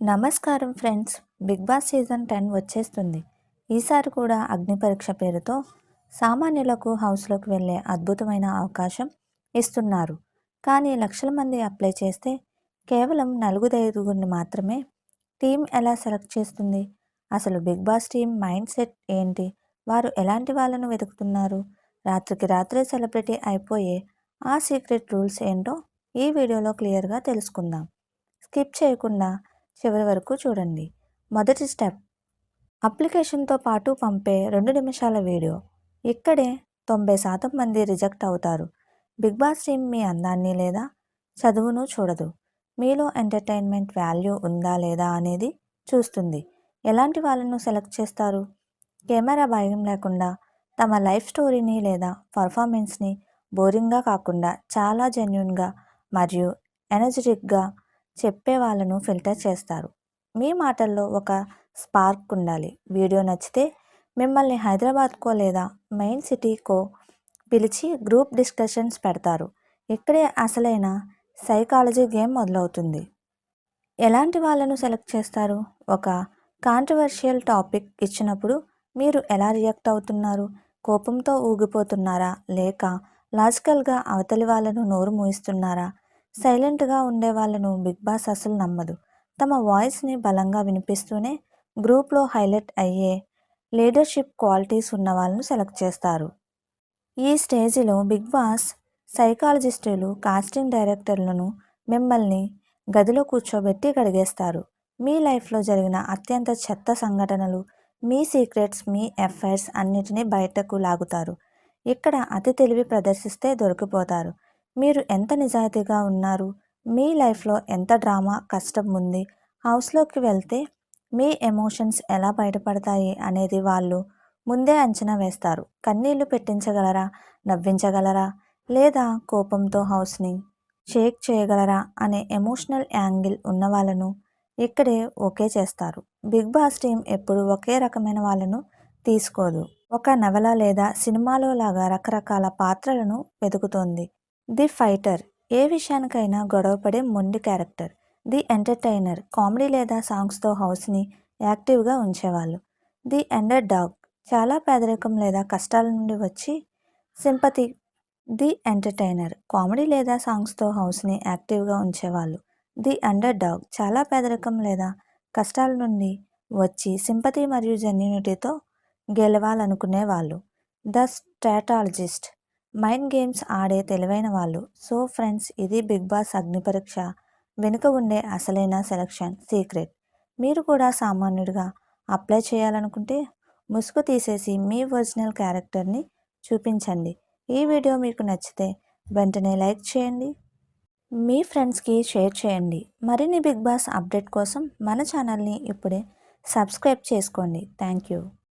నమస్కారం friends. Big boss season 10 వచ్చేస్తుంది. ఈసారి కూడా అగ్ని పరీక్ష పేరుతో సామాన్యులకు హౌస్లోకి వెళ్ళే అద్భుతమైన అవకాశం ఇస్తున్నారు. కానీ లక్షల మంది అప్లై చేస్తే కేవలం నలుగురైదుగురిని మాత్రమే టీం ఎలా సెలెక్ట్ చేస్తుంది? అసలు big boss team mindset ఏంటి? వారు ఎలాంటి వాళ్ళను వెతుకుతున్నారు? రాత్రికి రాత్రే సెలబ్రిటీ అయిపోయే ఆ సీక్రెట్ రూల్స్ ఏంటో ఈ వీడియోలో క్లియర్గా తెలుసుకుందాం. స్కిప్ చేయకుండా చివరి వరకు చూడండి. మొదటి స్టెప్, అప్లికేషన్తో పాటు పంపే 2 నిమిషాల వీడియో. ఇక్కడే 90% మంది రిజెక్ట్ అవుతారు. బిగ్ బాస్ టీం మీ అందాన్ని లేదా చదువును చూడదు. మీలో ఎంటర్టైన్మెంట్ వాల్యూ ఉందా లేదా అనేది చూస్తుంది. ఎలాంటి వాళ్ళను సెలెక్ట్ చేస్తారు? కెమెరా భయం లేకుండా తమ లైఫ్ స్టోరీని లేదా పర్ఫార్మెన్స్ని బోరింగ్గా కాకుండా చాలా జెన్యున్గా మరియు ఎనర్జెటిక్గా చెప్పే వాళ్ళను ఫిల్టర్ చేస్తారు. మీ మాటల్లో ఒక స్పార్క్ ఉండాలి. వీడియో నచ్చితే మిమ్మల్ని హైదరాబాద్కో లేదా మెయిన్ సిటీకో పిలిచి గ్రూప్ డిస్కషన్స్ పెడతారు. ఇక్కడే అసలైన సైకాలజీ గేమ్ మొదలవుతుంది. ఎలాంటి వాళ్ళను సెలెక్ట్ చేస్తారు? ఒక కాంట్రవర్షియల్ టాపిక్ ఇచ్చినప్పుడు మీరు ఎలా రియాక్ట్ అవుతున్నారు? కోపంతో ఊగిపోతున్నారా? లేక లాజికల్గా అవతలి వాళ్ళను నోరు మూయిస్తున్నారా? సైలెంట్గా ఉండే వాళ్ళను బిగ్ బాస్ అసలు నమ్మదు. తమ వాయిస్ని బలంగా వినిపిస్తూనే గ్రూప్లో హైలైట్ అయ్యే లీడర్షిప్ క్వాలిటీస్ ఉన్న వాళ్ళను సెలెక్ట్ చేస్తారు. ఈ స్టేజిలో బిగ్ బాస్ సైకాలజిస్టులు, కాస్టింగ్ డైరెక్టర్లను మిమ్మల్ని గదిలో కూర్చోబెట్టి కడిగేస్తారు. మీ లైఫ్లో జరిగిన అత్యంత చెత్త సంఘటనలు, మీ సీక్రెట్స్, మీ ఎఫైర్స్ అన్నిటినీ బయటకు లాగుతారు. ఇక్కడ అతి తెలివి ప్రదర్శిస్తే దొరికిపోతారు. మీరు ఎంత నిజాయితీగా ఉన్నారు, మీ లైఫ్లో ఎంత డ్రామా, కష్టం ఉంది, హౌస్లోకి వెళ్తే మీ ఎమోషన్స్ ఎలా బయటపడతాయి అనేది వాళ్ళు ముందే అంచనా వేస్తారు. కన్నీళ్లు పెట్టించగలరా, నవ్వించగలరా, లేదా కోపంతో హౌస్ని షేక్ చేయగలరా అనే ఎమోషనల్ యాంగిల్ ఉన్న వాళ్ళను ఇక్కడే ఓకే చేస్తారు. బిగ్ బాస్ టీం ఎప్పుడు ఒకే రకమైన వాళ్ళను తీసుకోదు. ఒక నవల లేదా సినిమాలో లాగా రకరకాల పాత్రలను వెతుకుతోంది. ది ఫైటర్, ఏ విషయానికైనా గొడవపడే మొండి క్యారెక్టర్. ది ఎంటర్టైనర్, కామెడీ లేదా సాంగ్స్తో హౌస్ని యాక్టివ్గా ఉంచేవాళ్ళు. ది అండర్ డాగ్, చాలా పేదరికం లేదా కష్టాల నుండి వచ్చి సింపతి. ది ఎంటర్టైనర్, కామెడీ లేదా సాంగ్స్తో హౌస్ని యాక్టివ్గా ఉంచేవాళ్ళు. ది అండర్ డాగ్, చాలా పేదరికం లేదా కష్టాల నుండి వచ్చి సింపతి మరియు జెన్యూనిటీతో గెలవాలనుకునే వాళ్ళు. ద స్ట్రాటాలజిస్ట్, మైండ్ గేమ్స్ ఆడే తెలివైన వాళ్ళు. సో ఫ్రెండ్స్, ఇది బిగ్ బాస్ అగ్ని పరీక్ష వెనుక ఉండే అసలైన సెలక్షన్ సీక్రెట్. మీరు కూడా సామాన్యుడిగా అప్లై చేయాలనుకుంటే ముసుగు తీసేసి మీ ఒరిజినల్ క్యారెక్టర్ని చూపించండి. ఈ వీడియో మీకు నచ్చితే వెంటనే లైక్ చేయండి, మీ ఫ్రెండ్స్కి షేర్ చేయండి. మరిన్ని బిగ్ బాస్ అప్డేట్ కోసం మన ఛానల్ని ఇప్పుడే సబ్స్క్రైబ్ చేసుకోండి. Thank you.